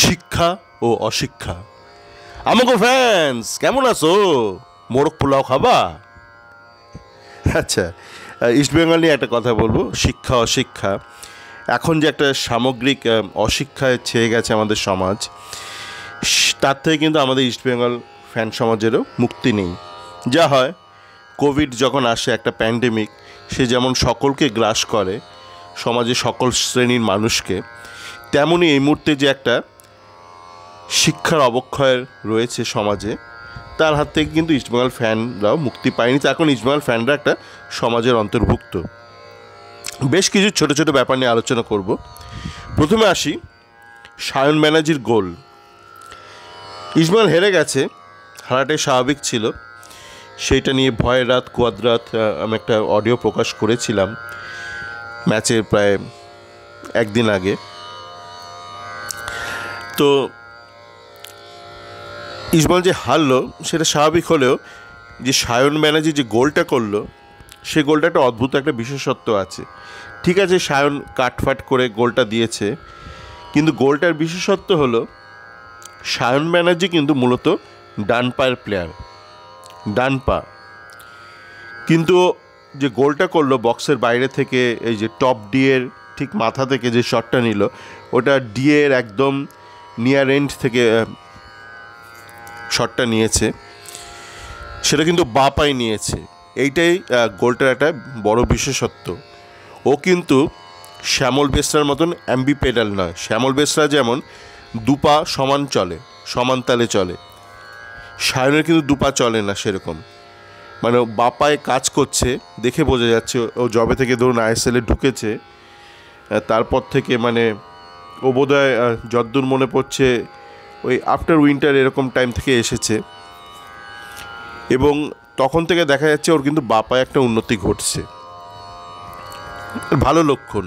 শিক্ষা ও অশিক্ষা। আমাকে ফ্যান্স কেমন আছো? মোরগ পোলাও খাবা? আচ্ছা, ইস্টবেঙ্গল নিয়ে একটা কথা বলবো, শিক্ষা অশিক্ষা। এখন যে একটা সামগ্রিক অশিক্ষায় ছেয়ে গেছে আমাদের সমাজ, তার থেকে কিন্তু আমাদের ইস্টবেঙ্গল ফ্যান সমাজেরও মুক্তি নেই। যা হয়, কোভিড যখন আসে, একটা প্যান্ডেমিক, সে যেমন সকলকে গ্রাস করে, সমাজের সকল শ্রেণীর মানুষকে, তেমনই এই মুহূর্তে যে একটা শিক্ষার অবক্ষয় রয়েছে সমাজে, তার হাত থেকে কিন্তু ইস্টবেঙ্গল ফ্যানরাও মুক্তি পায়নি। এখন ইস্টবেঙ্গল ফ্যানরা একটা সমাজের অন্তর্ভুক্ত। বেশ কিছু ছোট ছোট ব্যাপার নিয়ে আলোচনা করব। প্রথমে আসি সায়ন ব্যানার্জির গোল। ইস্টবেঙ্গল হেরে গেছে, হারাটাই স্বাভাবিক ছিল। সেইটা নিয়ে ভয়ের রাত কুয়াদ রাত আমি একটা অডিও প্রকাশ করেছিলাম ম্যাচের প্রায় একদিন আগে। তো ইস্টবেঙ্গল যে হারলো সেটা স্বাভাবিক হলেও যে সায়ন ব্যানার্জি যে গোলটা করলো, সে গোলটা একটা অদ্ভুত একটা বিশেষত্ব আছে। ঠিক আছে, সায়ন কাটফাট করে গোলটা দিয়েছে, কিন্তু গোলটার বিশেষত্ব হলো সায়ন ব্যানার্জি কিন্তু মূলত ডান পায়ের প্লেয়ার, ডান পা। কিন্তু যে গোলটা করলো বক্সের বাইরে থেকে, এই যে টপ ডিয়ের ঠিক মাথা থেকে যে শটটা নিল, ওটা ডিয়ের একদম নিয়ার এন্ড থেকে শটটা নিয়েছে, সেটা কিন্তু বাঁ পায়ে নিয়েছে। এইটাই গোলটার একটা বড় বিশেষত্ব। ও কিন্তু শ্যামল বেসরার মতন অ্যাম্বিপেডাল নয়। শ্যামল বেসরা যেমন দুপা সমান চলে, সমান তালে চলে, সায়নের কিন্তু দুপা চলে না সেরকম। মানে বাঁ পায়ে কাজ করছে, দেখে বোঝা যাচ্ছে। ও জবে থেকে ধরুন আইএসএলে ঢুকেছে, তারপর থেকে মানে ও বোধহয় যদ্দূর মনে পড়ছে ওই আফটার উইন্টার এরকম টাইম থেকে এসেছে, এবং তখন থেকে দেখা যাচ্ছে ওর কিন্তু বাঁ পায়ে একটা উন্নতি ঘটছে। ভালো লক্ষণ,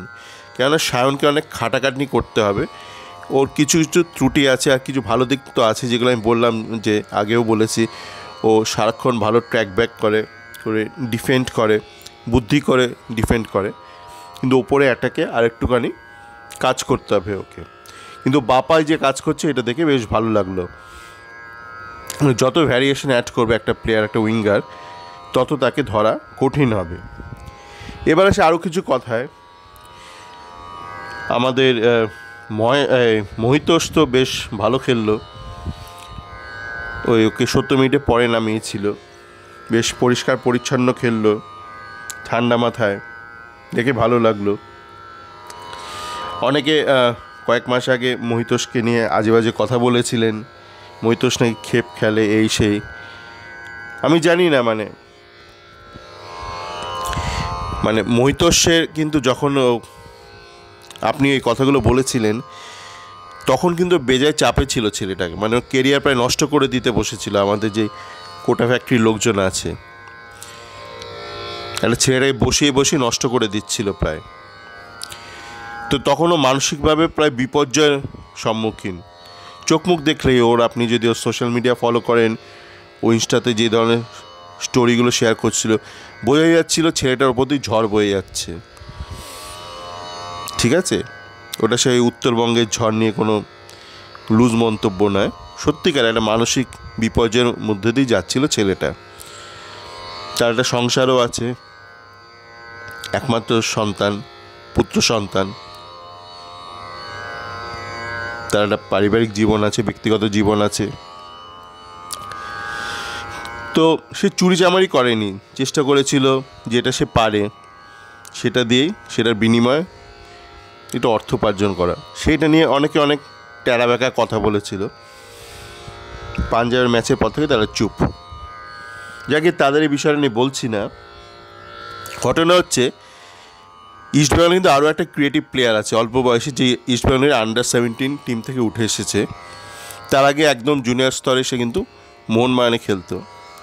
কেননা সায়নকে অনেক খাটাখাটনি করতে হবে। ওর কিছু কিছু ত্রুটি আছে, আর কিছু ভালো দিক তো আছে, যেগুলো আমি বললাম, যে আগেও বলেছি। ও সারাক্ষণ ভালো ট্র্যাক ব্যাক করে ডিফেন্ড করে, বুদ্ধি করে ডিফেন্ড করে, কিন্তু ওপরে অ্যাটাকে আর একটুখানি কাজ করতে হবে ওকে। কিন্তু বাপায় যে কাজ করছে এটা দেখে বেশ ভালো লাগলো। যত ভ্যারিয়েশন অ্যাড করবে একটা প্লেয়ার, একটা উইঙ্গার, তত তাকে ধরা কঠিন হবে। এবার আসে আরও কিছু কথায়। আমাদের মহিতোষ তো বেশ ভালো খেললো, ওকে 70 মিনিটে পরে নামিয়েছিল, বেশ পরিষ্কার পরিচ্ছন্ন খেললো, ঠান্ডা মাথায়, দেখে ভালো লাগলো। অনেকে কয়েক মাস আগে মহিতোষকে নিয়ে আজে বাজে কথা বলেছিলেন, মহিতোষ নাকি খেপ খেলে, এই সেই। আমি জানি না, মানে মহিতোষের কিন্তু যখন আপনি এই কথাগুলো বলেছিলেন, তখন কিন্তু বেজায় চাপে ছিল ছেলেটাকে, মানে ওর কেরিয়ার প্রায় নষ্ট করে দিতে বসেছিল আমাদের যে কোটা ফ্যাক্টরির লোকজন আছে। একটা ছেলেটাকে বসিয়ে বসিয়ে নষ্ট করে দিচ্ছিল প্রায়। তো তখনও মানসিকভাবে প্রায় বিপর্যয়ের সম্মুখীন। চোখ মুখ দেখলেই ওর, আপনি যদি ওর সোশ্যাল মিডিয়া ফলো করেন, ও ইনস্টাতে যে ধরনের স্টোরিগুলো শেয়ার করছিল, বোঝাই যাচ্ছিল ছেলেটার ওপর দিয়ে ঝড় বয়ে যাচ্ছে। ঠিক আছে, ওটা সেই উত্তরবঙ্গের ঝড় নিয়ে কোনো লুজ মন্তব্য নয়, সত্যিকার একটা মানসিক বিপর্যয়ের মধ্যে দিয়ে যাচ্ছিল ছেলেটা। তার একটা সংসারও আছে, একমাত্র সন্তান, পুত্র সন্তান, তার একটা পারিবারিক জীবন আছে, ব্যক্তিগত জীবন আছে। তো সে চুরিচামারি করেনি, চেষ্টা করেছিল যেটা সে পারে সেটা দিয়েই, সেটার বিনিময়ে এটা অর্থ উপার্জন করা। সেইটা নিয়ে অনেকে অনেক ট্যাড়া ব্যাকা কথা বলেছিল। পাঞ্জাবের ম্যাচের পর থেকে তারা চুপ। যাকে তাদের এই বিষয়টা নিয়ে বলছি না। ঘটনা হচ্ছে, ইস্টবেঙ্গল কিন্তু আরও একটা ক্রিয়েটিভ প্লেয়ার আছে অল্প বয়সে, যে ইস্টবেঙ্গলের আন্ডার-17 টিম থেকে উঠে এসেছে। তার আগে একদম জুনিয়র স্তরে সে কিন্তু মোহনবাগানে খেলতো,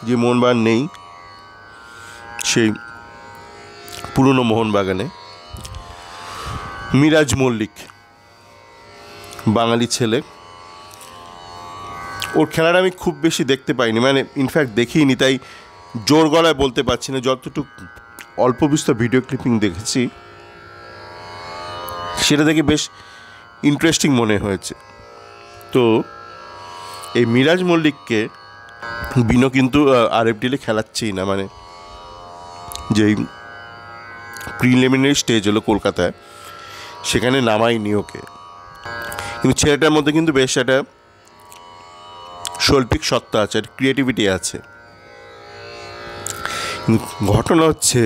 যে মোহনবাগান নেই, সেই পুরনো মোহনবাগানে। মিরাজ মল্লিক, বাঙালি ছেলে। ওর খেলাটা আমি খুব বেশি দেখতে পাইনি, মানে ইনফ্যাক্ট দেখিনি, তাই জোর গলায় বলতে পারছি না। যতটুকু অল্প বিস্তর ভিডিও ক্লিপিং দেখেছি, সেটা দেখে বেশ ইন্টারেস্টিং মনে হয়েছে। তো এই মিরাজ মল্লিককে বিনো কিন্তু আরএফডিএলে খেলাচ্ছেই না, মানে যেই প্রিলিমিনারি স্টেজ হলো কলকাতায়, সেখানে নামায়নি ওকে। কিন্তু ছেলেটার মধ্যে কিন্তু বেশ একটা শৈল্পিক সত্তা আছে, একটা ক্রিয়েটিভিটি আছে। ঘটনা হচ্ছে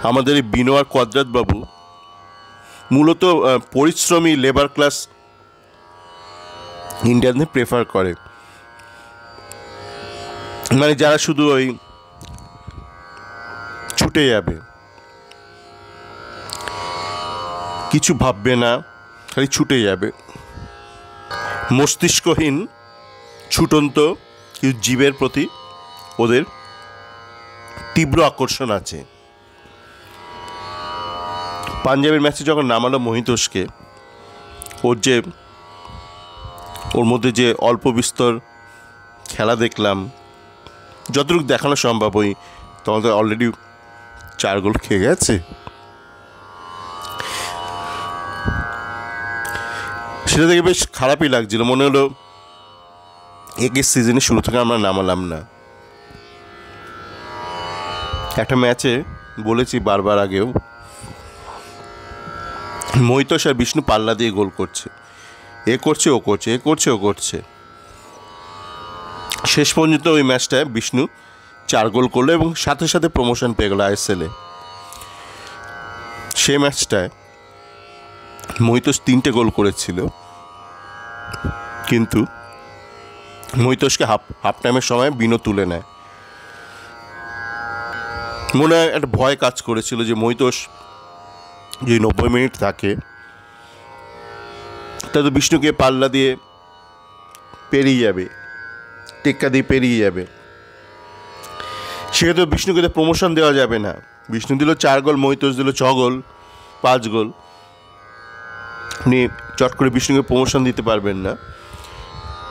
আমাদের এই বিনো আর কোয়াদ্রাত বাবু মূলত পরিশ্রমী লেবার ক্লাস ইন্ডিয়ানদের প্রেফার করে, মানে যারা শুধু ওই ছুটে যাবে, কিছু ভাববে না, খালি ছুটে যাবে, মস্তিষ্কহীন ছুটন্ত কিছু জীবের প্রতি ওদের তীব্র আকর্ষণ আছে। পাঞ্জাবের ম্যাচে যখন নামালো মোহিতোষকে, ওর মধ্যে যে অল্প বিস্তর খেলা দেখলাম, যতটুকু দেখানো সম্ভব, ওই তখন তো অলরেডি 4 গোল খেয়ে গেছে, সেটা দেখে বেশ খারাপই লাগছিল। মনে হলো একে সিজনের শুরু থেকে আমরা নামালাম না। একটা ম্যাচে বলেছি বারবার আগেও, মোহিতোষ আর বিষ্ণু পাল্লা দিয়ে গোল করছে, এ করছে ও করছে, এ করছে ও করছে। শেষ পর্যন্ত ওই ম্যাচটায় বিষ্ণু 4 গোল করলো এবং সাথে সাথে প্রমোশন পেয়ে গেল আইএসএলে। সেই ম্যাচটায় মোহিতোষ 3টে গোল করেছিল, কিন্তু মোহিতোষকে হাফ টাইমের সময় বিনো তুলে নেয়। মনে হয় একটা ভয় কাজ করেছিল যে মোহিতোষ যে 90 মিনিট থাকে, তা তো বিষ্ণুকে পাল্লা দিয়ে পেরিয়ে যাবে, টেক্কা দিয়ে পেরিয়ে যাবে, সেক্ষেত্রে বিষ্ণুকে তো প্রমোশন দেওয়া যাবে না। বিষ্ণু দিল 4 গোল, মোহিতোষ দিল 6 গোল, 5 গোল, আপনি চট করে বিষ্ণুকে প্রমোশন দিতে পারবেন না,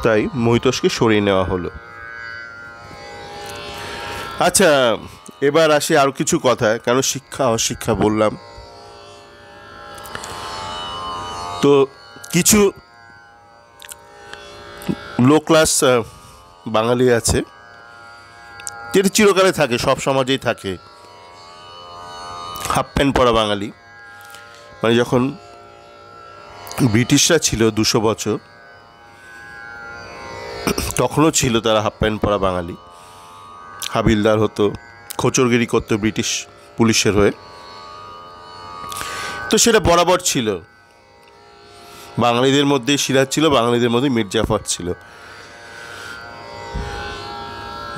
তাই মোহিতোষকে সরিয়ে নেওয়া হলো। আচ্ছা, এবার আসি আরও কিছু কথা, কেন শিক্ষা অশিক্ষা বললাম। তো কিছু লো ক্লাস বাঙালি আছে, যেটা চিরকালে থাকে, সব সমাজেই থাকে, হাফ প্যান্ট পরা বাঙালি। মানে যখন ব্রিটিশরা ছিল 200 বছর, তখনও ছিল তারা হাফ প্যান্ট পরা বাঙালি, হাবিলদার হতো, খোচরগিরি করতো ব্রিটিশ পুলিশের হয়ে। তো সেটা বরাবর ছিল, বাঙালিদের মধ্যেই সিরাজ ছিল, বাঙালিদের মধ্যে মির্জাফর ছিল,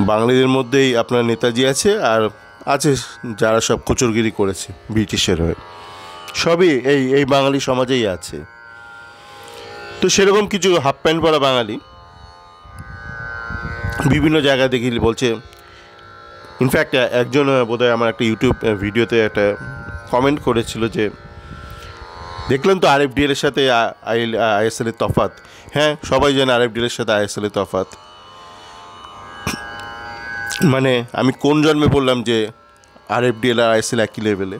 বাঙালিদের মধ্যেই আপনার নেতাজি আছে, আর আছে যারা সব খোচরগিরি করেছে ব্রিটিশের হয়ে, সবই এই বাঙালি সমাজেই আছে। তো সেরকম কিছু হাফ প্যান্ট পরা বাঙালি বিভিন্ন জায়গায় দেখি বলছে। ইনফ্যাক্ট একজন বোধহয় আমার একটা ইউটিউব ভিডিওতে একটা কমেন্ট করেছিল যে, দেখলেন তো আরএফডিএল এর সাথে আইএসএল এর তফাৎ। হ্যাঁ, সবাই জানে আরএফডিএল এর সাথে আইএসএল এর তফাৎ। মানে আমি কোন জন্মে বললাম যে আরএফডিএল আর আইএসএল একই লেভেলে?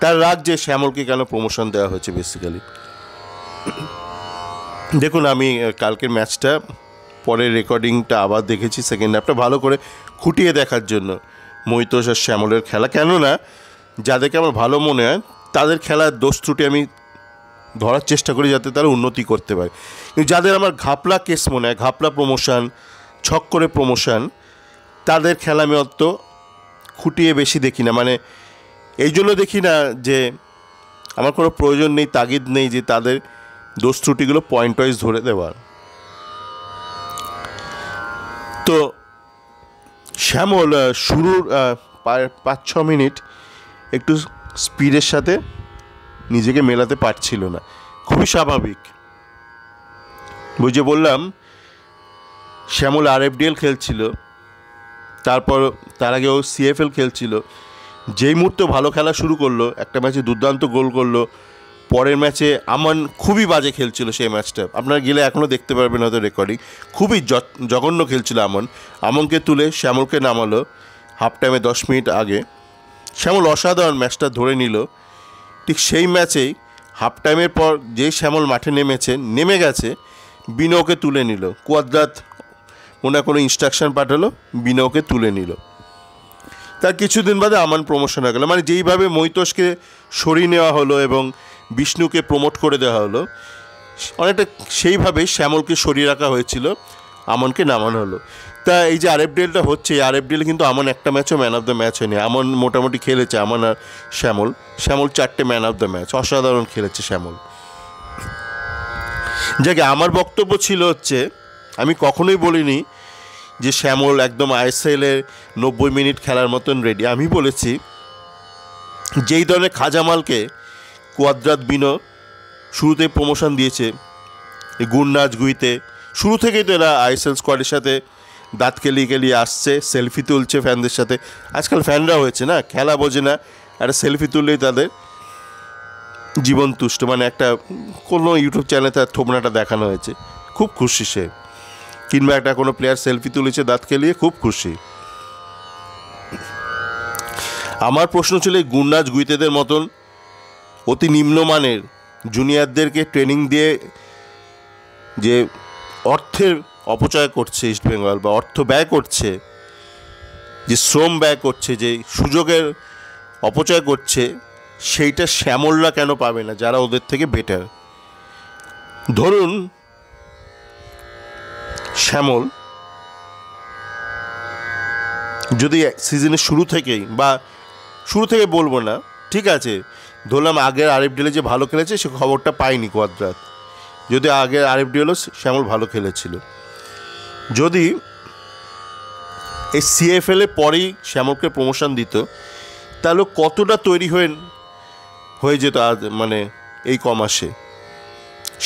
তার রাগ যে শ্যামলকে কেন প্রমোশন দেওয়া হয়েছে বেসিক্যালি। দেখুন, আমি কালকের ম্যাচটা পরের রেকর্ডিংটা আবার দেখেছি, সেকেন্ড হাফটা ভালো করে খুঁটিয়ে দেখার জন্য মোহিতোষ আর শ্যামলের খেলা। কেননা যাদেরকে আমার ভালো মনে হয় তাদের খেলার দোষ ত্রুটি আমি ধরার চেষ্টা করি যাতে তারা উন্নতি করতে পারে। কিন্তু যাদের আমার ঘাপলা কেস মনে হয়, ঘাপলা প্রমোশন, ছক করে প্রমোশন, তাদের খেলা আমি অত খুঁটিয়ে বেশি দেখি না। মানে এই জন্য দেখি না যে আমার কোনো প্রয়োজন নেই, তাগিদ নেই যে তাদের দোষ ত্রুটিগুলো পয়েন্ট ওয়াইজ ধরে দেওয়ার। তো শ্যামল শুরুর 5-6 মিনিট একটু স্পিডের সাথে নিজেকে মেলাতে পারছিল না, খুবই স্বাভাবিক। বুঝে বললাম, শ্যামল আরএফডিএল খেলছিল, তারপর তার আগে ও সিএফএল খেলছিল। যেই মুহূর্তে ভালো খেলা শুরু করলো, একটা ম্যাচে দুর্দান্ত গোল করলো, পরের ম্যাচে আমান খুবই বাজে খেলছিল সেই ম্যাচটা, আপনারা গেলে এখনও দেখতে পারবেন হয়তো রেকর্ডিং, খুবই জঘন্য খেলছিল আমনকে তুলে শ্যামলকে নামালো হাফ টাইমে 10 মিনিট আগে। শ্যামল অসাধারণ ম্যাচটা ধরে নিল। ঠিক সেই ম্যাচেই হাফ টাইমের পর যেই শ্যামল মাঠে নেমে গেছে, বিনোকে তুলে নিল। কোয়াদ্রাত ওনার কোনো ইনস্ট্রাকশন পাঠালো, বিনোকে তুলে নিল। তার কিছুদিন বাদে আমান প্রমোশন হয়ে গেল। মানে যেইভাবে মৈতোষকে সরিয়ে নেওয়া হলো এবং বিষ্ণুকে প্রমোট করে দেওয়া হলো, অনেকটা সেইভাবেই শ্যামলকে সরিয়ে রাখা হয়েছিল, আমনকে নামানো হলো। তা এই যে আরএফডিএলটা হচ্ছে, এই আরএফডিএলে কিন্তু আমন একটা ম্যাচও ম্যান অফ দ্য ম্যাচ হয়নি। আমন মোটামুটি খেলেছে, আমন আর শ্যামল 4টে ম্যান অফ দ্য ম্যাচ, অসাধারণ খেলেছে শ্যামল। যাকে আমার বক্তব্য ছিল হচ্ছে, আমি কখনোই বলিনি যে শ্যামল একদম আইএসএলের 90 মিনিট খেলার মতন রেডি। আমি বলেছি যেই ধরনের খাজামালকে কোয়াদ্রাত বিনো শুরুতেই প্রমোশন দিয়েছে, এই গুরনাজ গুইতে, শুরু থেকেই তো এরা আইএসএল স্কোয়াডের সাথে দাঁত কেলিয়ে আসছে, সেলফি তুলছে ফ্যানদের সাথে। আজকাল ফ্যানরা হয়েছে না, খেলা বোঝে না, একটা সেলফি তুললেই তাদের জীবন তুষ্ট। মানে একটা কোনো ইউটিউব চ্যানেলে তার থোবনাটা দেখানো হয়েছে, খুব খুশি সে। কিংবা একটা কোনো প্লেয়ার সেলফি তুলেছে দাঁত কেলিয়ে, খুব খুশি। আমার প্রশ্ন ছিল, এই গুরনাজ গুইতেদের মতন অতি নিম্নমানের জুনিয়রদেরকে ট্রেনিং দিয়ে যে অর্থের অপচয় করছে ইস্টবেঙ্গল, বা অর্থ ব্যয় করছে, যে শ্রম ব্যয় করছে, যে সুযোগের অপচয় করছে, সেইটা শ্যামলরা কেন পাবে না, যারা ওদের থেকে বেটার? ধরুন শ্যামল যদি সিজনের শুরু থেকেই, বা শুরু থেকে বলবো না, ঠিক আছে, ধরলাম আগের আরএফডিএলে যে ভালো খেলেছে সে খবরটা পাইনি কোয়াদ্রাত, যদি আগের আরএফডিএলও শ্যামল ভালো খেলেছিল, যদি এই সিএফএলের পরেই শ্যামলকে প্রমোশন দিত, তাহলে কতটা তৈরি হয়ে যেত আজ, মানে এই কমাসে,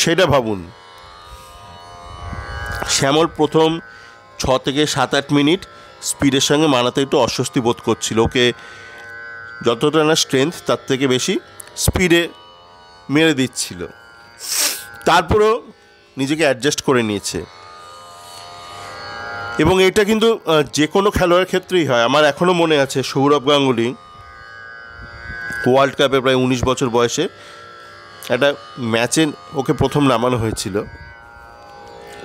সেটা ভাবুন। শ্যামল প্রথম 6 থেকে 7-8 মিনিট স্পিডের সঙ্গে মানাতে একটু অস্বস্তি বোধ করছিল। ওকে যতটা না স্ট্রেংথ, তার থেকে বেশি স্পিডে মেরে দিচ্ছিল। তারপরেও নিজেকে অ্যাডজাস্ট করে নিয়েছে। এবং এটা কিন্তু যে কোনো খেলোয়াড়ের ক্ষেত্রেই হয়। আমার এখনও মনে আছে সৌরভ গাঙ্গুলি ওয়ার্ল্ড কাপে প্রায় 19 বছর বয়সে একটা ম্যাচে ওকে প্রথম নামানো হয়েছিল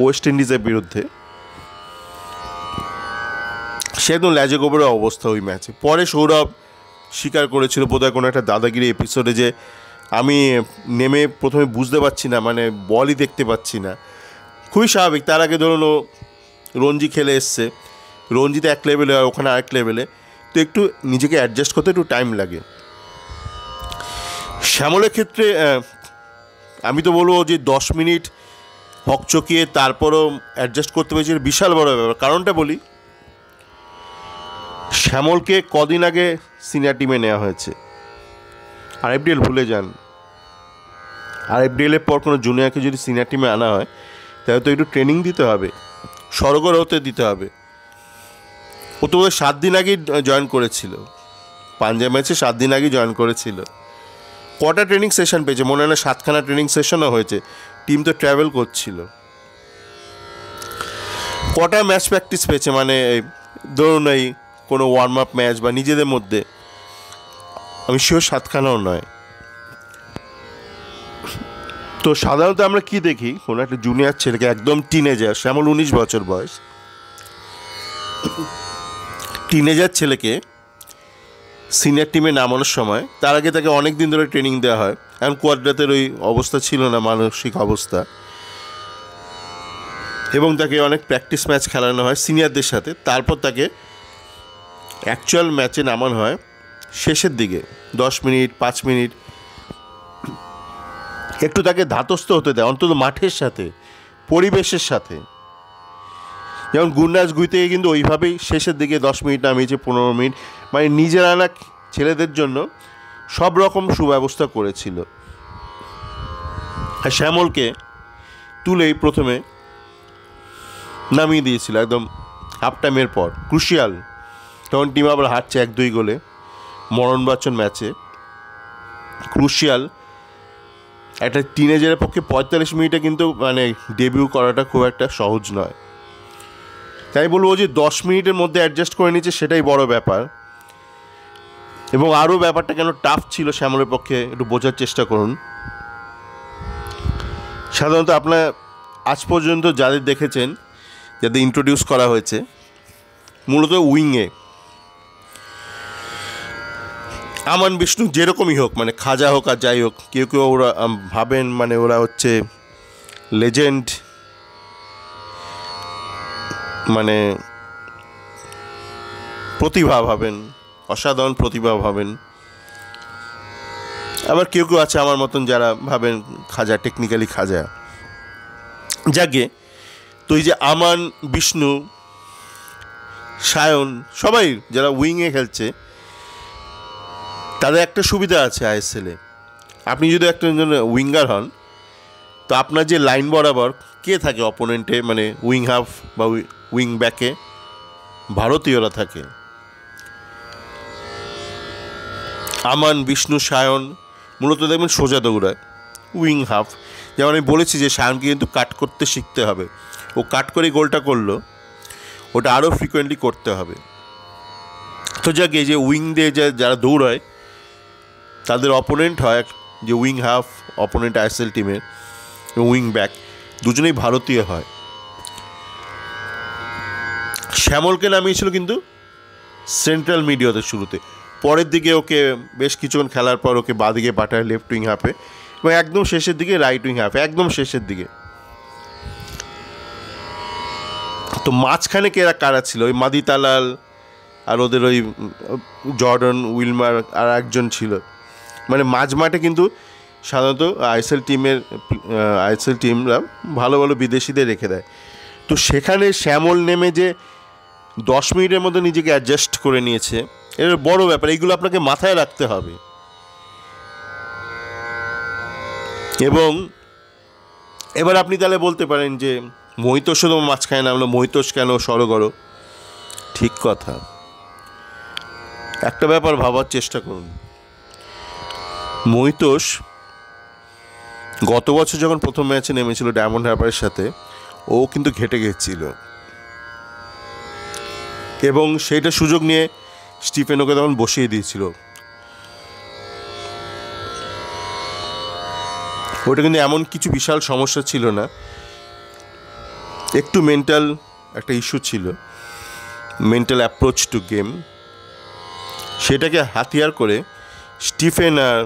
ওয়েস্ট ইন্ডিজের বিরুদ্ধে। সে একদম ল্যাজে গোবরের অবস্থা ওই ম্যাচে। পরে সৌরভ স্বীকার করেছিল বোধহয় কোনো একটা দাদাগিরি এপিসোডে, যে আমি নেমে প্রথমে বুঝতে পারছি না, মানে বলই দেখতে পাচ্ছি না। খুবই স্বাভাবিক, তার আগে ধরুন ও রঞ্জি খেলে এসছে, রঞ্জিতে এক লেভেলে হয়, ওখানে আরেক লেভেলে, তো একটু নিজেকে অ্যাডজাস্ট করতে একটু টাইম লাগে। শ্যামলের ক্ষেত্রে আমি তো বলবো যে 10 মিনিট হকচকিয়ে তারপরও অ্যাডজাস্ট করতে পেরেছি, বিশাল বড় ব্যাপার। কারণটা বলি, শ্যামলকে কদিন আগে সিনিয়র টিমে নেওয়া হয়েছে। আরএফডিএল ভুলে যান, আরএফডিএলের পর কোনো জুনিয়রকে যদি সিনিয়র টিমে আনা হয়, তাহলে তো একটু ট্রেনিং দিতে হবে, সরগর হতে দিতে হবে। ও তো 7 দিন আগেই জয়েন করেছিল, পাঞ্জাব ম্যাচে 7 দিন আগেই জয়েন করেছিল। কটা ট্রেনিং সেশন পেয়েছে মনে হয় না, 7খানা ট্রেনিং সেশনও হয়েছে। টিম তো ট্রাভেল করছিল। কটা ম্যাচ প্র্যাকটিস পেয়েছে, মানে ধরুন এই কোনো ওয়ার্ম আপ ম্যাচ বা নিজেদের মধ্যে, আমি শিওর 7খানাও নয়। তো সাধারণত আমরা কি দেখি, কোনো একটা জুনিয়র ছেলেকে, একদম টিনেজার, শ্যামল 19 বছর বয়স, টিনেজার ছেলেকে সিনিয়র টিমে নামানোর সময় তার আগে তাকে অনেক দিন ধরে ট্রেনিং দেওয়া হয়। এখন কোয়াদ্রাতের ওই অবস্থা ছিল না, মানসিক অবস্থা, এবং তাকে অনেক প্র্যাকটিস ম্যাচ খেলানো হয় সিনিয়রদের সাথে। তারপর তাকে অ্যাকচুয়াল ম্যাচে নামানো হয় শেষের দিকে 10 মিনিট 5 মিনিট, একটু তাকে ধাতস্থ হতে দেয় অন্তত মাঠের সাথে, পরিবেশের সাথে। যেমন গুরনাজ গুইতে কিন্তু ওইভাবেই শেষের দিকে 10 মিনিট নামিয়েছে, 15 মিনিট, মানে নিজের আনা ছেলেদের জন্য সব রকম সুব্যবস্থা করেছিল। আর শ্যামলকে তুলেই প্রথমে নামিয়ে দিয়েছিল একদম হাফ টাইমের পর, ক্রুশিয়াল। তখন টিম আবার হারছে 1-2 গোলে মরণবাচন ম্যাচে। ক্রুশিয়াল একটা টিনেজারের পক্ষে 45 মিনিটে কিন্তু মানে ডেবিউ করাটা খুব একটা সহজ নয়। তাই বলবো যে 10 মিনিটের মধ্যে অ্যাডজাস্ট করে নিচ্ছে, সেটাই বড় ব্যাপার। এবং আরও ব্যাপারটা কেন টাফ ছিল শ্যামলের পক্ষে একটু বোঝার চেষ্টা করুন। সাধারণত আপনার আজ পর্যন্ত যাদের দেখেছেন, যাদের ইন্ট্রোডিউস করা হয়েছে, মূলত উইংয়ে আমান বিষ্ণু যেরকমই হোক, মানে খাজা হোক আর যাই হোক, কেউ কেউ ওরা ভাবেন মানে ওরা হচ্ছে লেজেন্ড, মানে প্রতিভা ভাবেন, অসাধারণ প্রতিভা ভাবেন। আবার কেউ কেউ আছে আমার মতন যারা ভাবেন খাজা টেকনিক্যালি খাজা। যাকে তো এই যে আমান, বিষ্ণু, সায়ন সবাই যারা উইংয়ে খেলছে, তাদের একটা সুবিধা আছে আইএসএলে। আপনি যদি একটা উইঙ্গার হন, তো আপনার যে লাইন বরাবর কে থাকে অপোনেন্টে, মানে উইং হাফ বা উইং ব্যাকে ভারতীয়রা থাকে। আমান, বিষ্ণু, সায়ন মূলত দেখবেন সোজা দৌড়ায়। উইং হাফ, যেমন আমি বলেছি যে সায়নকে কিন্তু কাট করতে শিখতে হবে। ও কাট করে গোলটা করলো, ওটা আরও ফ্রিকোয়েন্টলি করতে হবে। তো যাকে যে উইং দিয়ে যারা দৌড়ায় তাদের অপোনেন্ট হয় যে উইং হাফ, অপোনেন্ট আইএসএল টিমের উইং ব্যাক দুজনেই ভারতীয় হয়। শ্যামলকে নামিয়েছিল কিন্তু সেন্ট্রাল মিডিয়াতে শুরুতে, পরের দিকে ওকে বেশ কিছুক্ষণ খেলার পর ওকে বাঁদিকে পাঠায় লেফট উইং হাফে, এবং একদম শেষের দিকে রাইট উইং হাফে, একদম শেষের দিকে। তো মাঝখানে কারা ছিল, ওই মাদি তালাল আর ওদের ওই জর্ডন উইলমার আর একজন ছিল। মানে মাঝ মাঠে কিন্তু সাধারণত আইএসএল টিমরা ভালো ভালো বিদেশিদের রেখে দেয়। তো সেখানে শ্যামল নেমে যে 10 মিনিটের মধ্যে নিজেকে অ্যাডজাস্ট করে নিয়েছে, এর বড় ব্যাপার। এইগুলো আপনাকে মাথায় রাখতে হবে। এবং এবার আপনি তাহলে বলতে পারেন যে মহিতোষ তো মাঝখানে নামলো, মহিতোষ কেন সরগড়? ঠিক কথা। একটা ব্যাপার ভাবার চেষ্টা করুন, মহিতোষ গত বছর যখন প্রথম ম্যাচে নেমেছিল ডায়মন্ড হারবারের সাথে, ও কিন্তু ঘেটে গেছিল, এবং সেইটা সুযোগ নিয়ে স্টিফেন ওকে তখন বসিয়ে দিয়েছিল। ওটা কিন্তু এমন কিছু বিশাল সমস্যা ছিল না, একটু মেন্টাল একটা ইস্যু ছিল, মেন্টাল অ্যাপ্রোচ টু গেম। সেটাকে হাতিয়ার করে স্টিফেন আর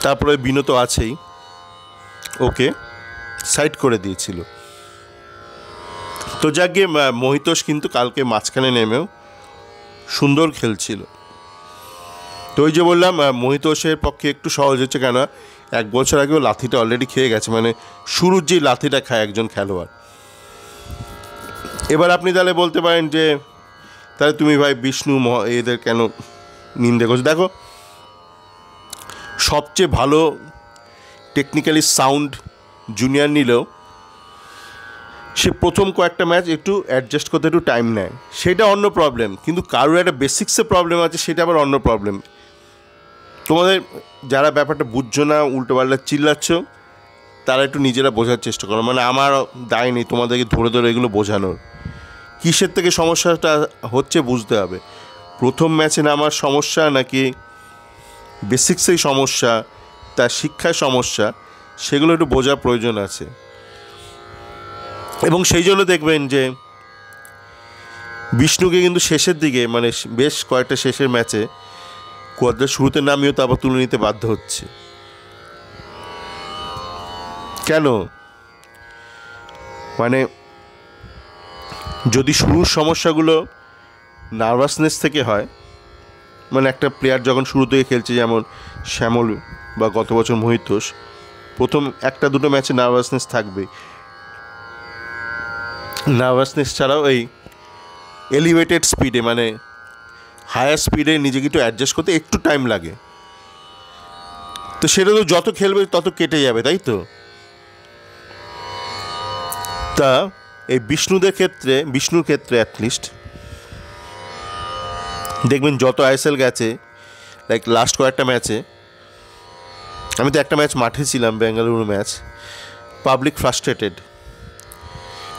তারপরে বিনত আছেই, ওকে সাইড করে দিয়েছিল। তো যাক গিয়ে মহিতোষ কিন্তু কালকে মাঝখানে নেমেও সুন্দর খেলছিল। তো ওই যে বললাম মহিতোষের পক্ষে একটু সহজ হচ্ছে, কেন 1 বছর আগেও লাথিটা অলরেডি খেয়ে গেছে, মানে শুরুর যেই লাথিটা খায় একজন খেলোয়াড়। এবার আপনি তাহলে বলতে পারেন যে তাহলে তুমি ভাই বিষ্ণু এদের কেন নিন্দে করছো? দেখো, সবচেয়ে ভালো টেকনিক্যালি সাউন্ড জুনিয়র নিলেও সে প্রথম কয়েকটা ম্যাচ একটু অ্যাডজাস্ট করতে একটু টাইম নেয়, সেটা অন্য প্রবলেম। কিন্তু কারোর একটা বেসিক্সে প্রবলেম আছে, সেটা আবার অন্য প্রবলেম। তোমাদের যারা ব্যাপারটা বুঝছো না, উল্টোপাল্টা চিল্লাচ্ছ, তারা একটু নিজেরা বোঝার চেষ্টা করো। মানে আমার দায় নেই তোমাদেরকে ধরে ধরে এগুলো বোঝানোর। কিসের থেকে সমস্যাটা হচ্ছে বুঝতে হবে। প্রথম ম্যাচে নামার সমস্যা নাকি বেসিক্সেই সমস্যা, তার শিক্ষায় সমস্যা, সেগুলো একটু বোঝার প্রয়োজন আছে। এবং সেই জন্য দেখবেন যে বিষ্ণুকে কিন্তু শেষের দিকে, মানে বেশ কয়েকটা শেষের ম্যাচে কোয়াদ্রার শুরুতে নামিয়েও তারপর তুলে নিতে বাধ্য হচ্ছে। কেন? মানে যদি শুরুর সমস্যাগুলো নার্ভাসনেস থেকে হয়, মানে একটা প্লেয়ার যখন শুরু থেকে খেলছে, যেমন শ্যামল বা গত বছর মহিতোষ, প্রথম 1-2 ম্যাচে নার্ভাসনেস থাকবে। নার্ভাসনেস ছাড়াও এই এলিভেটেড স্পিডে, মানে হায়ার স্পিডে নিজেকে একটু অ্যাডজাস্ট করতে একটু টাইম লাগে। তো সেটা তো যত খেলবে তত কেটে যাবে, তাই তো? তা এই বিষ্ণুর ক্ষেত্রে অ্যাটলিস্ট দেখবেন যত আইএসএল গেছে, লাইক লাস্ট কয়েকটা ম্যাচে, আমি তো একটা ম্যাচ মাঠে ছিলাম, বেঙ্গালুরু ম্যাচ, পাবলিক ফ্রাস্ট্রেটেড।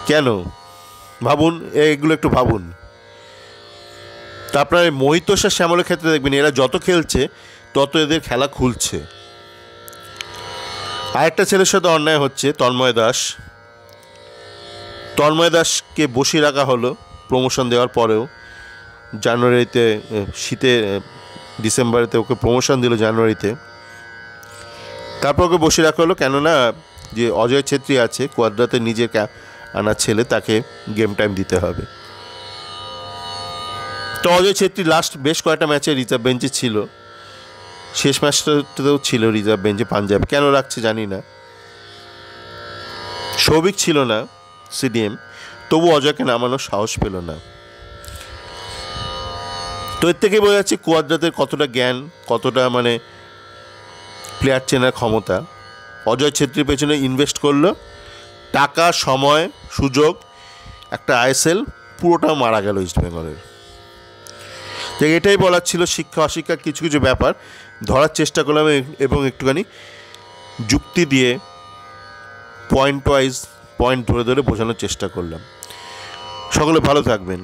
কেন ভাবুন, এগুলো একটু ভাবুন। তা আপনার মহিতোষ আর শ্যামলের ক্ষেত্রে দেখবেন এরা যত খেলছে তত এদের খেলা খুলছে। আরেকটা ছেলের সাথে অন্যায় হচ্ছে, তন্ময় দাস। তন্ময় দাসকে বসিয়ে রাখা হলো প্রমোশন দেওয়ার পরেও। জানুয়ারিতে শীতে ডিসেম্বরেতে ওকে প্রমোশন দিল জানুয়ারিতে, তারপর ওকে বসিয়ে রাখা হলো কেননা যে অজয় ছেত্রী আছে কোয়াদ্রাতে নিজের আনার ছেলে, তাকে গেম টাইম দিতে হবে। তো অজয় ছেত্রী লাস্ট বেশ কয়েকটা ম্যাচে রিজার্ভ বেঞ্চে ছিল, শেষ ম্যাচটাতেও ছিল রিজার্ভ বেঞ্চে পাঞ্জাব। কেন রাখছে জানি না। সৌভিক ছিল না সিডিএম, তবু অজয়কে নামানোর সাহস পেল না। তো এর থেকে বোঝা যাচ্ছে কোয়াদ্রাতের কতটা জ্ঞান, কতটা মানে প্লেয়ার চেনার ক্ষমতা। অজয় ছেত্রীর পেছনে ইনভেস্ট করলো টাকা, সময়, সুযোগ, একটা আইএসএল পুরোটা মারা গেল ইস্টবেঙ্গলের। তো এটাই বলার ছিল, শিক্ষা অশিক্ষার কিছু কিছু ব্যাপার ধরার চেষ্টা করলাম এবং একটুখানি যুক্তি দিয়ে পয়েন্ট ওয়াইজ পয়েন্ট ধরে ধরে বোঝানোর চেষ্টা করলাম। সকলে ভালো থাকবেন।